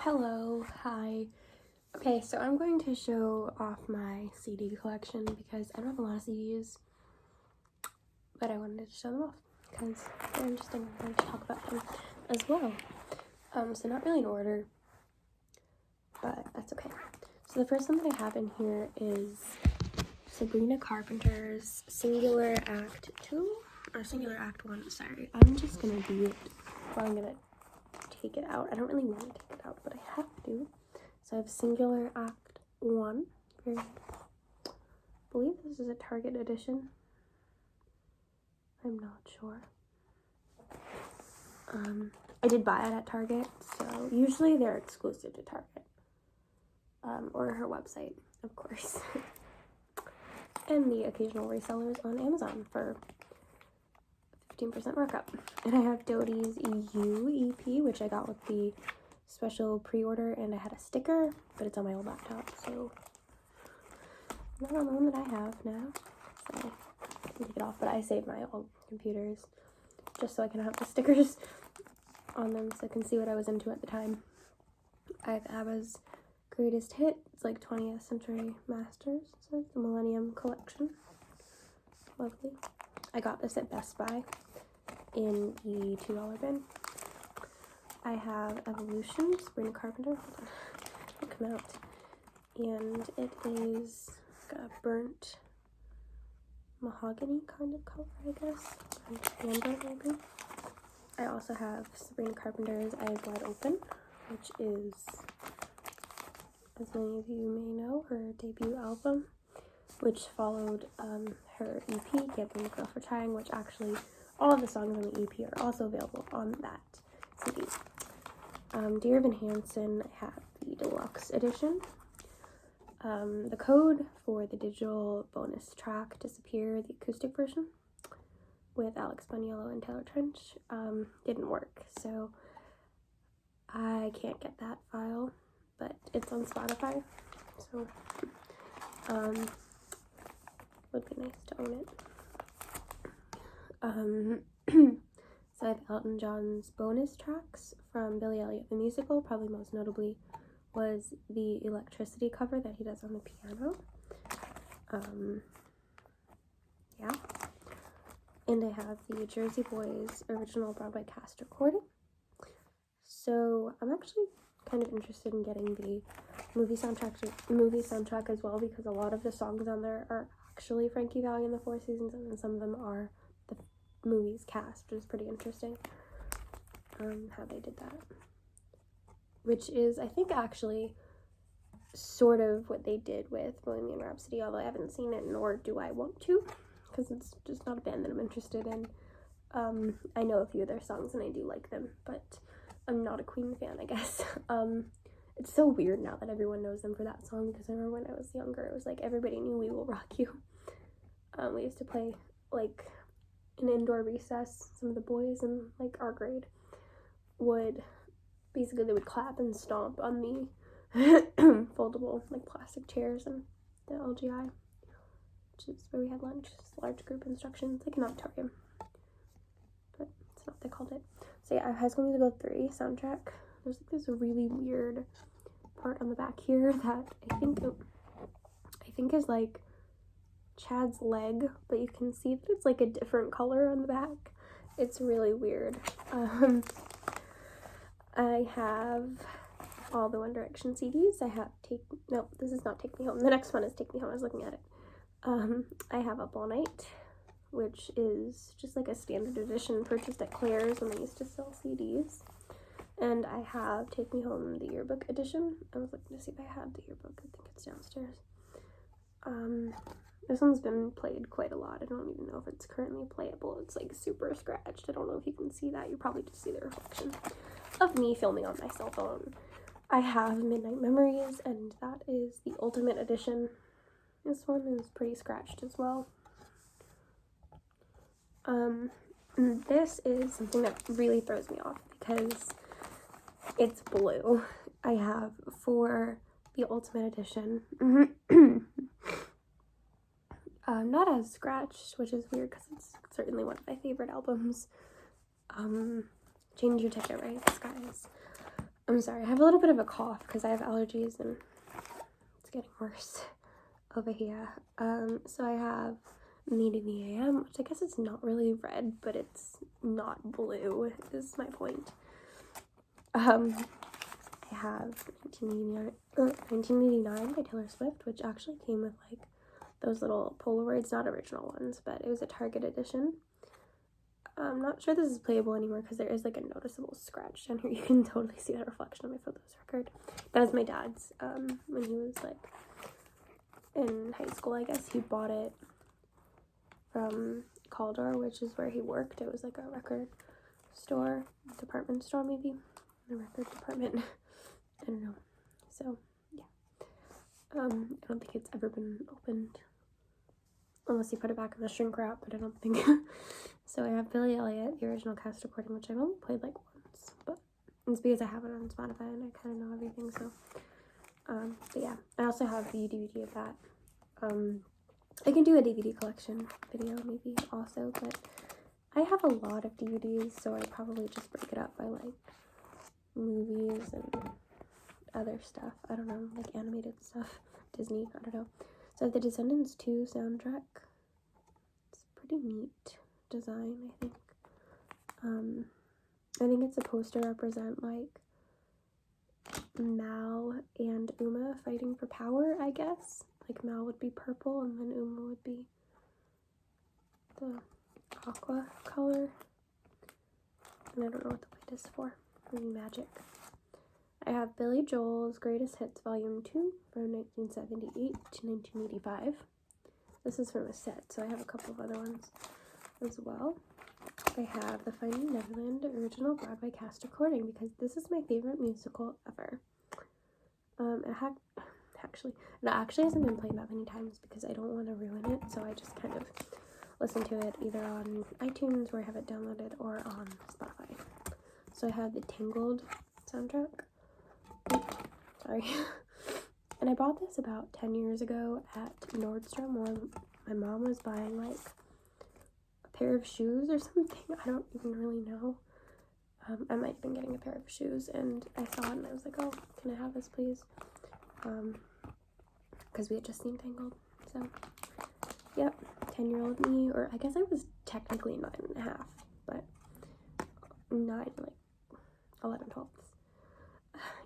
Hello, hi. Okay, so I'm going to show off my CD collection because I don't have a lot of CDs, but I wanted to show them off because they're interesting. I wanted to talk about them as well. So not really in order, but that's okay. So the first one that I have in here is Sabrina Carpenter's Singular Act 2, or Singular Act 1, sorry. I'm just gonna do it, or I'm gonna take it out. I don't really want to take it out, but I have to. So I have Singular Act 1. I believe this is a Target edition. I'm not sure. I did buy it at Target, so usually they're exclusive to Target. Or her website, of course. And the occasional resellers on Amazon for 15% markup. And I have Dodie's EU EP, which I got with the special pre-order, and I had a sticker, but it's on my old laptop, so not on the one that I have now, so I can take it off. But I saved my old computers just so I can have the stickers on them so I can see what I was into at the time. I have ABBA's Greatest Hits, like 20th Century Masters, so it's the Millennium Collection. Lovely. I got this at Best Buy in the $2 bin. I have Evolution, Sabrina Carpenter. Hold on, it'll come out. And it is like a burnt mahogany kind of color, I guess. Burnt amber, maybe. I also have Sabrina Carpenter's Eyes Wide Open, which is, as many of you may know, her debut album, which followed her EP, Can't Blame a Girl for Trying, which actually, all of the songs on the EP are also available on that CD. Dearevan Hansen, I have the deluxe edition. The code for the digital bonus track, Disappear, the acoustic version, with Alex Boniello and Taylor Trench, didn't work, so I can't get that file, but it's on Spotify, so would be nice to own it. So I have Elton John's bonus tracks from Billy Elliot the Musical, probably most notably was the Electricity cover that he does on the piano. Yeah. And I have the Jersey Boys original Broadway cast recording. So I'm actually kind of interested in getting the movie soundtrack as well, because a lot of the songs on there are actually Frankie Valli and the Four Seasons, and then some of them are the movie's cast, which is pretty interesting. How they did that, which is, I think, actually sort of what they did with Bohemian Rhapsody, although I haven't seen it, nor do I want to, because it's just not a band that I'm interested in. I know a few of their songs and I do like them, but I'm not a Queen fan, I guess. It's so weird now that everyone knows them for that song, because I remember when I was younger, it was like everybody knew We Will Rock You. We used to play, like, in indoor recess. Some of the boys in, like, our grade would, basically they would clap and stomp on the foldable, like, plastic chairs in the LGI, which is where we had lunch. It's large group instruction. It's like an auditorium, but it's not what they called it. So yeah, High School Musical 3 soundtrack. There's like this really weird part on the back here that I think is like Chad's leg, but you can see that it's like a different color on the back. It's really weird. I have all the One Direction CDs. I have this is not Take Me Home. The next one is Take Me Home. I was looking at it. I have Up All Night, which is just like a standard edition purchased at Claire's when they used to sell CDs. And I have Take Me Home, the yearbook edition. I was looking to see if I had the yearbook. I think it's downstairs. This one's been played quite a lot. I don't even know if it's currently playable. It's like super scratched. I don't know if you can see that. You probably just see the reflection of me filming on my cell phone. I have Midnight Memories, and that is the ultimate edition. This one is pretty scratched as well. This is something that really throws me off because it's blue. I have for the ultimate edition. Not as scratched, which is weird because it's certainly one of my favorite albums. Change Your Ticket, right, skies. I'm sorry, I have a little bit of a cough because I have allergies and it's getting worse over here. So I have Meeting the AM, which I guess is not really red, but it's not blue, is my point. I have 1989 by Taylor Swift, which actually came with like those little Polaroids, not original ones, but it was a Target edition. I'm not sure this is playable anymore because there is like a noticeable scratch down here. You can totally see that reflection on my photos record. That was my dad's when he was like in high school, I guess. He bought it from Caldor, which is where he worked. It was like a record store, department store maybe, the record department. I don't know. So yeah, I don't think it's ever been opened unless you put it back in the shrink wrap, but I don't think. So I have Billy Elliot, the original cast recording, which I've only played like once, but it's because I have it on Spotify and I kind of know everything. So but yeah, I also have the DVD of that. I can do a DVD collection video maybe also, but I have a lot of DVDs, so I probably just break it up by like movies and other stuff. I don't know, like animated stuff, Disney, I don't know. So I have the Descendants II soundtrack. It's pretty neat design, I think. I think it's supposed to represent like Mal and Uma fighting for power, I guess. Like Mal would be purple and then Uma would be the aqua color. And I don't know what the white is for. Maybe magic. I have Billy Joel's Greatest Hits Volume 2 from 1978 to 1985. This is from a set, so I have a couple of other ones as well. I have the Finding Neverland original Broadway cast recording because this is my favorite musical ever. It actually hasn't been played that many times because I don't want to ruin it, so I just kind of listen to it either on iTunes where I have it downloaded or on Spotify. So I have the Tangled soundtrack. Sorry. And I bought this about 10 years ago at Nordstrom where my mom was buying like a pair of shoes or something. I don't even really know. I might have been getting a pair of shoes and I saw it and I was like, oh, can I have this please? Because we had just seen Tangled. So, yep, 10-year-old me, or I guess I was technically 9.5, but 9, like 11, 12.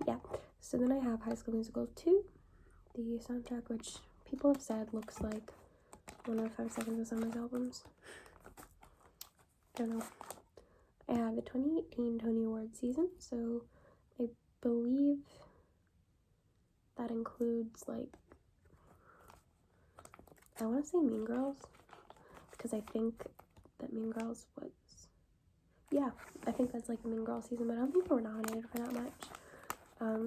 Yeah, so then I have High School Musical 2, the soundtrack, which people have said looks like one of 5 Seconds of Summer's albums. I don't know. I have the 2018 Tony Award season, so I believe that includes, like, I want to say Mean Girls, because I think that Mean Girls was, yeah, I think that's like the Mean Girls season, but I don't think they were nominated for that much.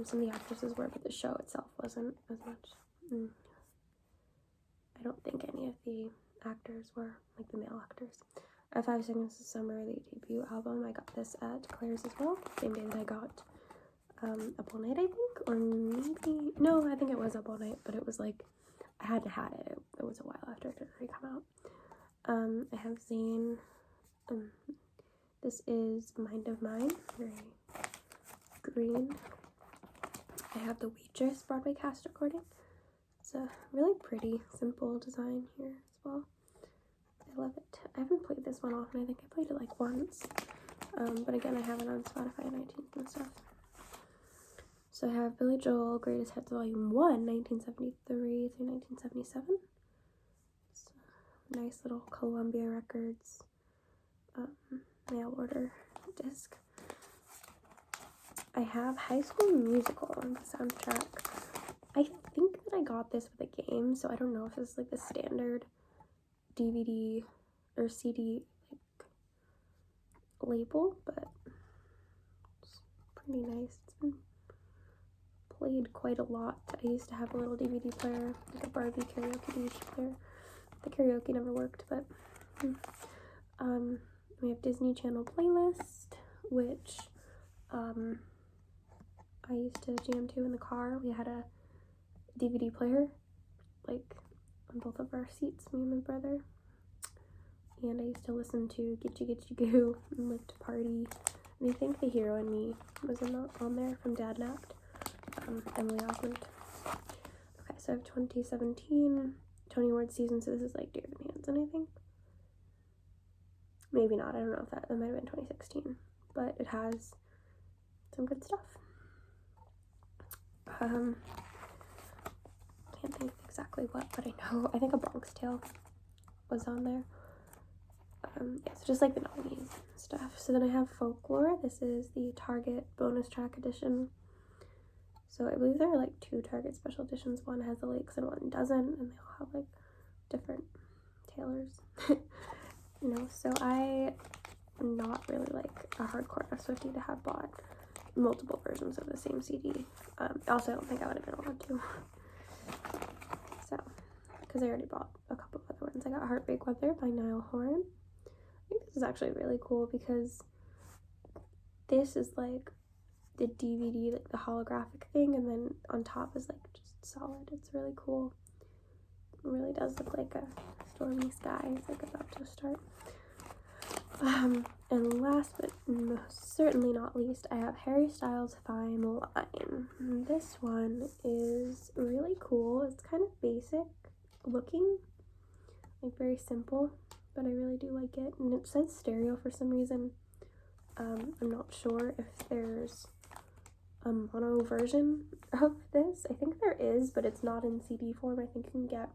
Some of the actresses were, but the show itself wasn't as much. I don't think any of the actors were, like the male actors. 5 Seconds of Summer, the debut album, I got this at Claire's as well, same day that I got Up All Night, I think, or maybe, no, I think it was Up All Night, but it was like, I hadn't had it. It was a while after it had already come out. I have Zayn. This is Mind of Mine, very green. I have the Waitress Broadway cast recording. It's a really pretty, simple design here as well. I love it. I haven't played this one often. I think I played it like once. But again, I have it on Spotify and iTunes and stuff. So I have Billy Joel, Greatest Hits Volume 1, 1973 through 1977. It's a nice little Columbia Records mail order disc. I have High School Musical on the soundtrack. I think that I got this with a game, so I don't know if this is like the standard DVD or CD like label, but it's pretty nice. It's been played quite a lot. I used to have a little DVD player, like a Barbie karaoke DVD player. The karaoke never worked, but we have Disney Channel playlist, which I used to jam to in the car. We had a DVD player, like on both of our seats, me and my brother. And I used to listen to Get You Goo and Live to Party And I think The Hero in Me was on there from Dad Napped, Emily Osment. Okay, so I have 2017 Tony Award season, so this is like Dearevan Hansen, I think. Maybe not, I don't know if that might have been 2016, but it has some good stuff. Can't think exactly what, but I think A Bronx Tale was on there. Yeah, so just like the nominees and stuff. So then I have Folklore. This is the Target bonus track edition. So I believe there are like 2 Target special editions. One has the lakes and one doesn't, and they all have like different tailors. So I am not really like a hardcore Swiftie to have bought multiple versions of the same CD. Also, I don't think I would have been allowed to. So, because I already bought a couple of other ones. I got Heartbreak Weather by Niall Horan. I think this is actually really cool because this is like the DVD, like the holographic thing, and then on top is like just solid. It's really cool. It really does look like a stormy sky is like about to start. And last but most certainly not least, I have Harry Styles' Fine Line. This one is really cool. It's kind of basic looking, like very simple, but I really do like it. And it says stereo for some reason. I'm not sure if there's a mono version of this. I think there is, but it's not in CD form. I think you can get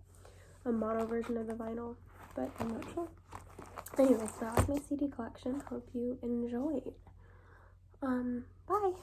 a mono version of the vinyl, but I'm not sure. Anyway, so that was my CD collection. Hope you enjoyed. Bye!